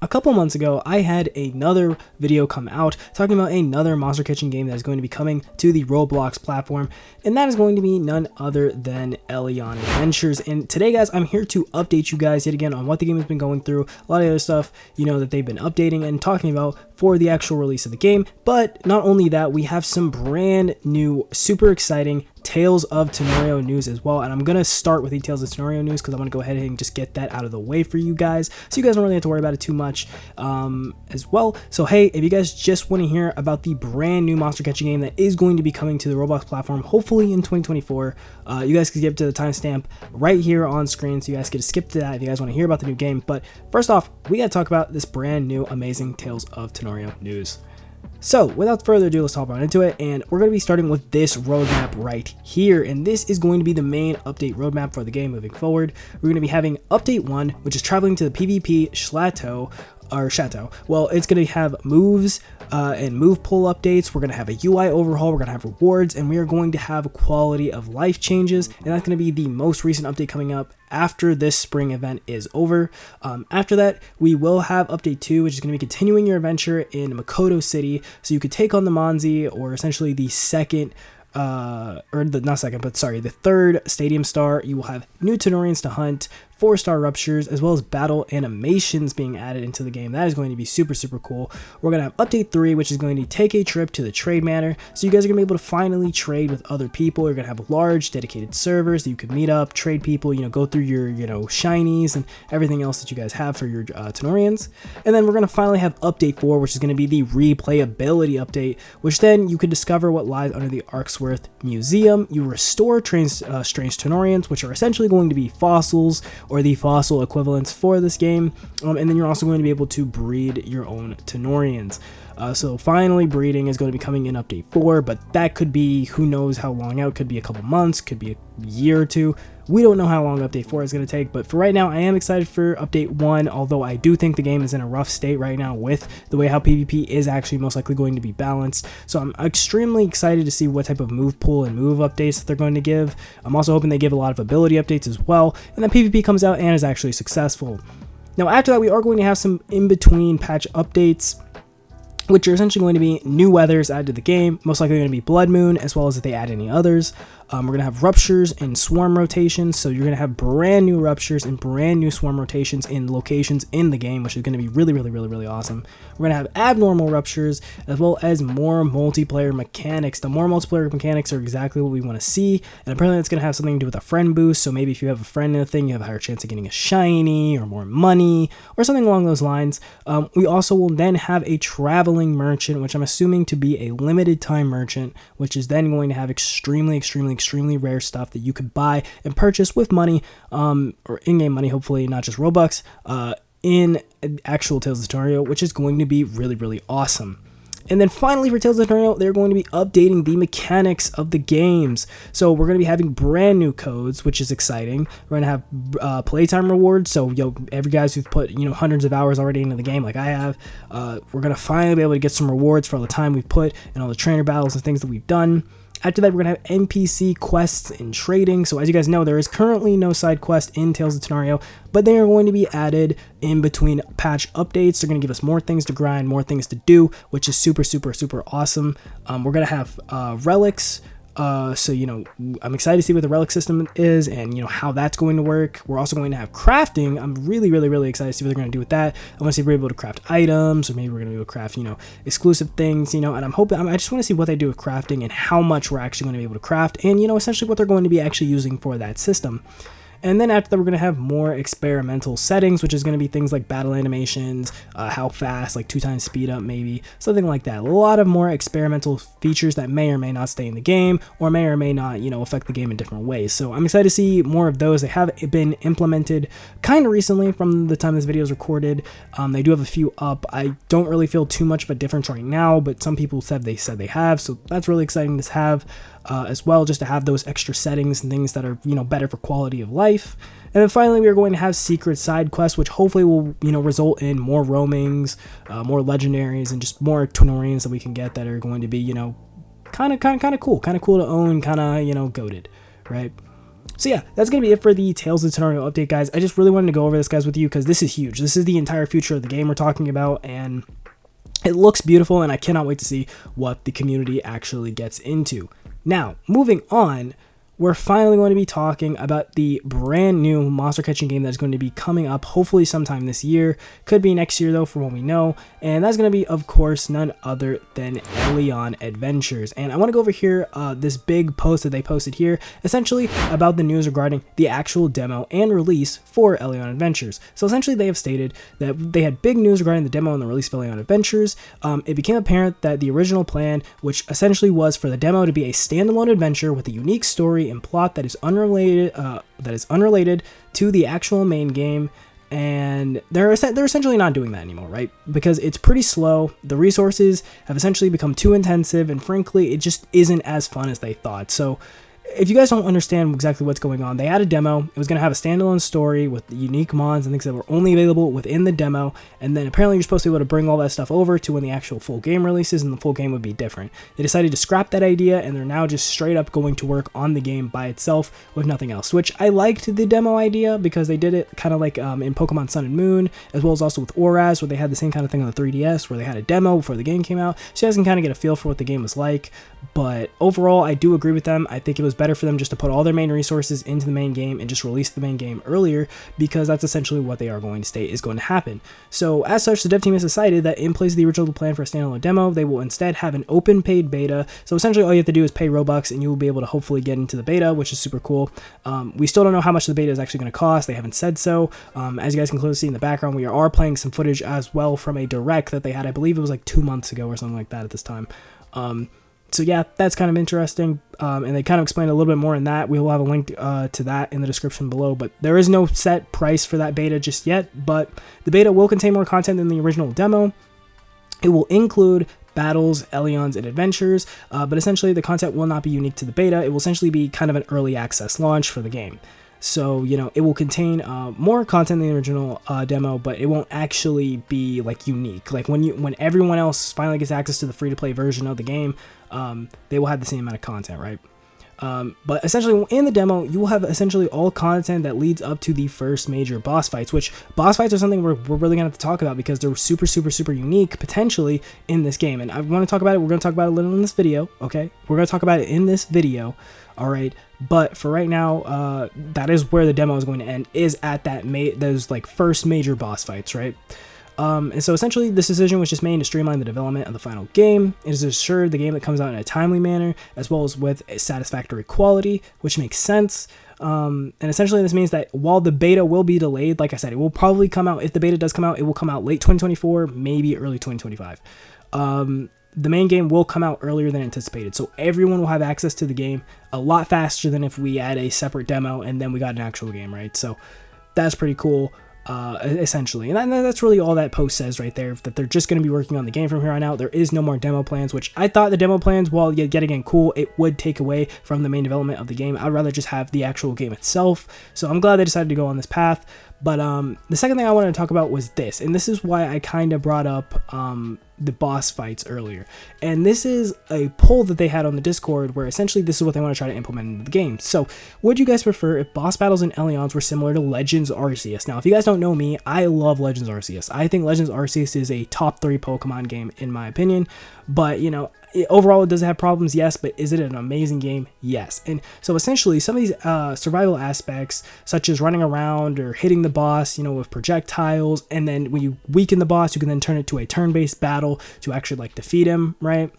A couple months ago, I had another video come out talking about another monster catching game that is going to be coming to the Roblox platform, and that is going to be none other than Elon Adventures. And today, guys, I'm here to update you guys yet again on what the game has been going through, a lot of other stuff, that they've been updating and talking about for the actual release of the game. But not only that, we have some brand new, super exciting Tales of Tenorio news as well, and I'm gonna start with the Tales of Tenorio news because I want to go ahead and just get that out of the way for you guys, so you guys don't really have to worry about it too much as well. So hey, if you guys just want to hear about the brand new monster catching game that is going to be coming to the Roblox platform, hopefully in 2024, you guys can skip to the timestamp right here on screen, so you guys get to skip to that if you guys want to hear about the new game. But first off, we gotta talk about this brand new amazing Tales of Tenorio news. So without further ado, let's hop right into it, and we're going to be starting with this roadmap right here, and this is going to be the main update roadmap for the game moving forward. We're going to be having update 1, which is traveling to the PvP Chateau. Well, it's going to have moves and move pull updates. We're going to have a UI overhaul, we're going to have rewards, and we are going to have quality of life changes, and that's going to be the most recent update coming up after this spring event is over. After that, we will have update 2, which is going to be continuing your adventure in Makoto City, so you could take on the Monzi, or essentially the second the third stadium star. You will have new Tenorians to hunt, 4-star ruptures, as well as battle animations being added into the game. That is going to be super cool. We're going to have update 3, which is going to take a trip to the trade manor, so you guys are going to be able to finally trade with other people. You're going to have large dedicated servers that you could meet up, trade people, go through your shinies and everything else that you guys have for your Tenorians. And then we're going to finally have update 4, which is going to be the replayability update, which then you can discover what lies under the Arksworth Museum. You restore strange Tenorians, which are essentially going to be fossils, or the fossil equivalents for this game, and then you're also going to be able to breed your own Tenorians. So finally, breeding is going to be coming in update 4, but that could be, who knows how long out, could be a couple months, could be a year or two. We don't know how long update 4 is going to take, but for right now, I am excited for update 1, although I do think the game is in a rough state right now with the way how PvP is actually most likely going to be balanced. So I'm extremely excited to see what type of move pool and move updates that they're going to give. I'm also hoping they give a lot of ability updates as well, and then PvP comes out and is actually successful. Now after that, we are going to have some in-between patch updates, which are essentially going to be new weathers added to the game, most likely going to be Blood Moon, as well as if they add any others. We're going to have ruptures and swarm rotations, so you're going to have brand new ruptures and brand new swarm rotations in locations in the game, which is going to be really awesome. We're going to have abnormal ruptures, as well as more multiplayer mechanics. The more multiplayer mechanics are exactly what we want to see, and apparently that's going to have something to do with a friend boost, so maybe if you have a friend in a thing, you have a higher chance of getting a shiny, or more money, or something along those lines. We also will then have a traveling merchant, which I'm assuming to be a limited time merchant, which is then going to have extremely rare stuff that you could buy and purchase with money, or in-game money, hopefully not just Robux, in actual Tales of Tenorio, which is going to be really awesome. And then finally, for Tales of Tenorio, they're going to be updating the mechanics of the games. So we're going to be having brand new codes, which is exciting. We're going to have playtime rewards. So every guys who've put hundreds of hours already into the game, like I have, we're going to finally be able to get some rewards for all the time we've put and all the trainer battles and things that we've done. After that, we're going to have NPC quests and trading. So as you guys know, there is currently no side quest in Tales of Tenorio, but they are going to be added in between patch updates. They're going to give us more things to grind, more things to do, which is super awesome. We're going to have relics. So I'm excited to see what the relic system is and how that's going to work. We're also going to have crafting. I'm really excited to see what they're going to do with that. I want to see if we're able to craft items, or maybe we're going to be able to craft exclusive things, and I'm hoping, I just want to see what they do with crafting and how much we're actually going to be able to craft, and essentially what they're going to be actually using for that system. And then after that, we're going to have more experimental settings, which is going to be things like battle animations, how fast, like 2 times speed up maybe, something like that. A lot of more experimental features that may or may not stay in the game, or may or may not, affect the game in different ways. So I'm excited to see more of those. They have been implemented kind of recently from the time this video is recorded. They do have a few up. I don't really feel too much of a difference right now, but some people said they have, so that's really exciting to have. As well, just to have those extra settings and things that are better for quality of life. And then finally, we are going to have secret side quests, which hopefully will result in more roamings, more legendaries, and just more Tenorians that we can get that are going to be kind of cool to own, kind of goated, right? So yeah, that's going to be it for the Tales of Tenorio update, guys. I just really wanted to go over this, guys, with you because this is huge. This is the entire future of the game we're talking about, and it looks beautiful, and I cannot wait to see what the community actually gets into. Now, moving on, we're finally going to be talking about the brand new monster catching game that's going to be coming up hopefully sometime this year. Could be next year though, for what we know. And that's going to be, of course, none other than Elon Adventures. And I want to go over here this big post that they posted here, essentially about the news regarding the actual demo and release for Elon Adventures. So essentially they have stated that they had big news regarding the demo and the release of Elon Adventures. It became apparent that the original plan, which essentially was for the demo to be a standalone adventure with a unique story and plot that is unrelated to the actual main game, and they're essentially not doing that anymore, right? Because it's pretty slow. The resources have essentially become too intensive, and frankly, it just isn't as fun as they thought. So if you guys don't understand exactly what's going on, they had a demo. It was going to have a standalone story with unique mons and things that were only available within the demo. And then apparently you're supposed to be able to bring all that stuff over to when the actual full game releases, and the full game would be different. They decided to scrap that idea, and they're now just straight up going to work on the game by itself with nothing else, which I liked the demo idea because they did it kind of like in Pokemon Sun and Moon, as well as also with Auras, where they had the same kind of thing on the 3DS, where they had a demo before the game came out, so you guys can kind of get a feel for what the game was like. But overall, I do agree with them. I think it was better for them just to put all their main resources into the main game and just release the main game earlier, because that's essentially what they are going to state is going to happen. So as such, the dev team has decided that in place of the original plan for a standalone demo, they will instead have an open paid beta. So essentially all you have to do is pay Robux and you will be able to hopefully get into the beta, which is super cool. We still don't know how much the beta is actually going to cost. They haven't said so. As you guys can clearly see in the background, we are playing some footage as well from a direct that they had. I believe it was like 2 months ago or something like that at this time. So yeah, that's kind of interesting, and they kind of explain a little bit more in that. We will have a link to that in the description below, but there is no set price for that beta just yet, but the beta will contain more content than the original demo. It will include battles, Elions, and adventures, but essentially the content will not be unique to the beta. It will essentially be kind of an early access launch for the game. So, you know, it will contain more content than the original demo, but it won't actually be like unique. Like when everyone else finally gets access to the free-to-play version of the game, they will have the same amount of content, right? But essentially in the demo, you will have essentially all content that leads up to the first major boss fights, which boss fights are something we're really gonna have to talk about because they're super unique potentially in this game. And I want to talk about it. We're gonna talk about it a little in this video, okay? We're gonna talk about it in this video, all right? But for right now, that is where the demo is going to end, is at those like first major boss fights, right? And so essentially this decision was just made to streamline the development of the final game. It is assured the game that comes out in a timely manner, as well as with a satisfactory quality, which makes sense. And essentially this means that while the beta will be delayed, like I said, it will probably come out, if the beta does come out, it will come out late 2024, maybe early 2025. The main game will come out earlier than anticipated, so everyone will have access to the game a lot faster than if we had a separate demo and then we got an actual game, right? So that's pretty cool. Essentially, and that's really all that post says right there, that they're just going to be working on the game from here on out. There is no more demo plans, which I thought the demo plans, while yet again cool, it would take away from the main development of the game. I'd rather just have the actual game itself, so I'm glad they decided to go on this path. But the second thing I wanted to talk about was this, and this is why I kind of brought up the boss fights earlier. And this is a poll that they had on the Discord where essentially this is what they want to try to implement into the game. So would you guys prefer if boss battles in Elions were similar to Legends Arceus? Now, if you guys don't know me, I love Legends Arceus. I think Legends Arceus is a top 3 Pokemon game in my opinion, but you know, overall, does it have problems? Yes. But is it an amazing game? Yes. And so essentially some of these survival aspects, such as running around or hitting the boss, you know, with projectiles, and then when you weaken the boss, you can then turn it to a turn-based battle to actually like defeat him, right?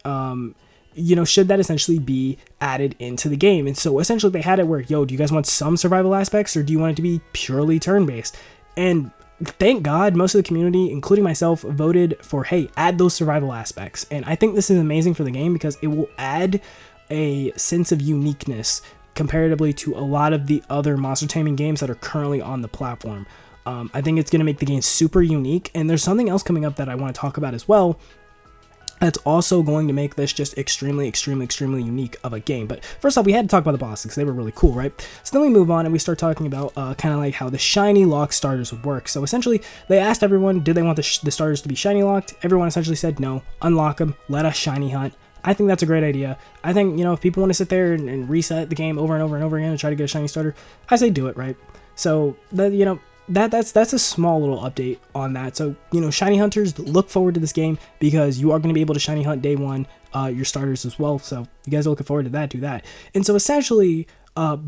You know, should that essentially be added into the game? And so essentially they had it where, yo, do you guys want some survival aspects or do you want it to be purely turn-based? And thank God most of the community, including myself, voted for, hey, add those survival aspects. And I think this is amazing for the game because it will add a sense of uniqueness comparatively to a lot of the other monster taming games that are currently on the platform. I think it's going to make the game super unique. And there's something else coming up that I want to talk about as well that's also going to make this just extremely unique of a game. But first off, we had to talk about the bosses because they were really cool, right? So then we move on and we start talking about kind of like how the shiny lock starters would work. So essentially, they asked everyone, did they want the starters to be shiny locked? Everyone essentially said no, unlock them, let us shiny hunt. I think that's a great idea. I think, if people want to sit there and reset the game over and over and over again and try to get a shiny starter, I say do it, right? So, that's a small little update on that. So, shiny hunters, look forward to this game because you are going to be able to shiny hunt day one your starters as well. So, if you guys are looking forward to that, do that. And so, essentially,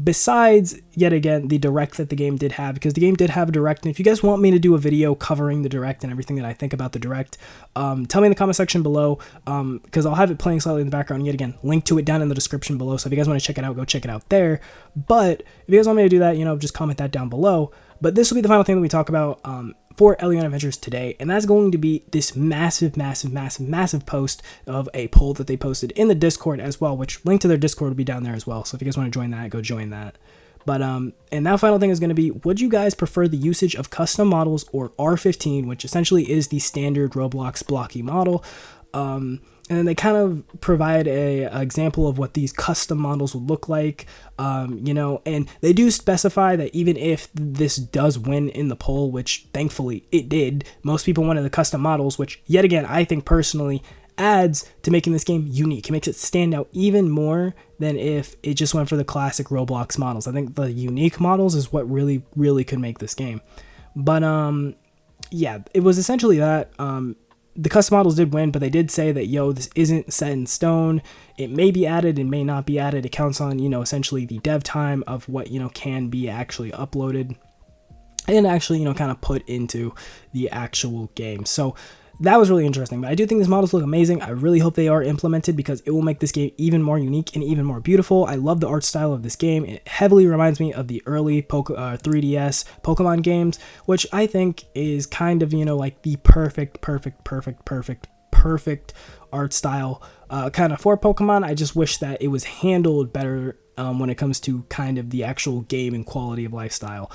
besides, yet again, the direct that the game did have, because the game did have a direct, and if you guys want me to do a video covering the direct and everything that I think about the direct, tell me in the comment section below, because I'll have it playing slightly in the background. Yet again, link to it down in the description below, so if you guys want to check it out, go check it out there. But if you guys want me to do that, just comment that down below. But this will be the final thing that we talk about for Elon Adventures today, and that's going to be this massive post of a poll that they posted in the Discord as well, which link to their Discord will be down there as well. So if you guys want to join that, go join that. But and that final thing is going to be, would you guys prefer the usage of custom models or R15, which essentially is the standard Roblox blocky model? And then they kind of provide a example of what these custom models would look like, and they do specify that even if this does win in the poll, which thankfully it did, most people wanted the custom models, which yet again, I think personally adds to making this game unique. It makes it stand out even more than if it just went for the classic Roblox models. I think the unique models is what really, really could make this game. But, yeah, it was essentially that, the custom models did win, but they did say that, this isn't set in stone. It may be added, it may not be added. It counts on, essentially the dev time of what, can be actually uploaded and actually, kind of put into the actual game. So that was really interesting, but I do think these models look amazing. I really hope they are implemented because it will make this game even more unique and even more beautiful. I love the art style of this game. It heavily reminds me of the early 3DS Pokemon games, which I think is kind of, like the perfect art style kind of for Pokemon. I just wish that it was handled better when it comes to kind of the actual game and quality of lifestyle.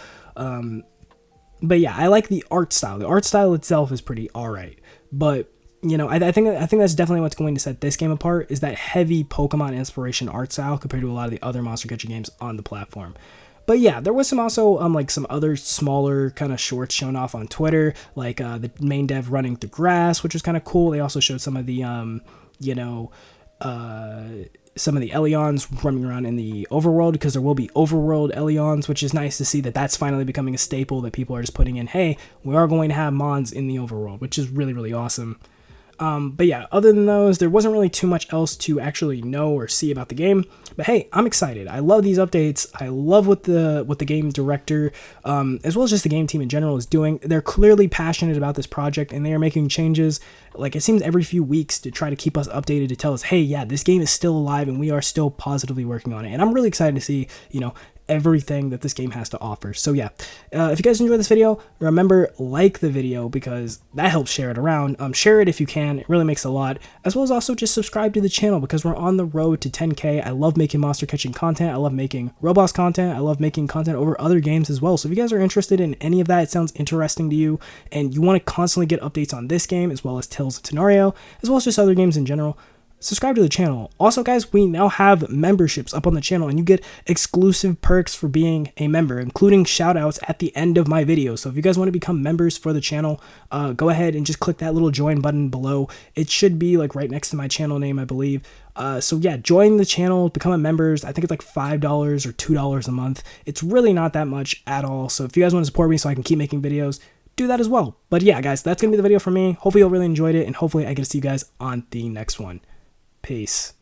But yeah, I like the art style. The art style itself is pretty alright. But, I think that's definitely what's going to set this game apart, is that heavy Pokemon inspiration art style compared to a lot of the other monster catching games on the platform. But yeah, there was some also some other smaller kind of shorts shown off on Twitter, like the main dev running through grass, which was kind of cool. They also showed some of the some of the Elions running around in the overworld, because there will be overworld Elions, which is nice to see that that's finally becoming a staple, that people are just putting in, hey, we are going to have mons in the overworld, which is really, really awesome. But yeah, other than those, there wasn't really too much else to actually know or see about the game. But hey, I'm excited. I love these updates. I love what the game director, as well as just the game team in general, is doing. They're clearly passionate about this project, and they are making changes, like it seems every few weeks, to try to keep us updated, to tell us, hey, yeah, this game is still alive and we are still positively working on it. And I'm really excited to see, everything that this game has to offer. So yeah, if you guys enjoyed this video, remember, like the video, because that helps share it around. Share it if you can, it really makes a lot, as well as also just subscribe to the channel, because we're on the road to 10K. I love making monster catching content, I love making Roblox content, I love making content over other games as well. So if you guys are interested in any of that, it sounds interesting to you, and you want to constantly get updates on this game, as well as Tales of Tenorio, as well as just other games in general, subscribe to the channel. Also, guys, we now have memberships up on the channel, and you get exclusive perks for being a member, including shout outs at the end of my videos. So if you guys want to become members for the channel, go ahead and just click that little join button below. It should be like right next to my channel name, I believe. So yeah, join the channel, become a member. I think it's like $5 or $2 a month. It's really not that much at all. So if you guys want to support me so I can keep making videos, do that as well. But yeah, guys, that's gonna be the video for me. Hopefully you all really enjoyed it, and hopefully I get to see you guys on the next one. Peace.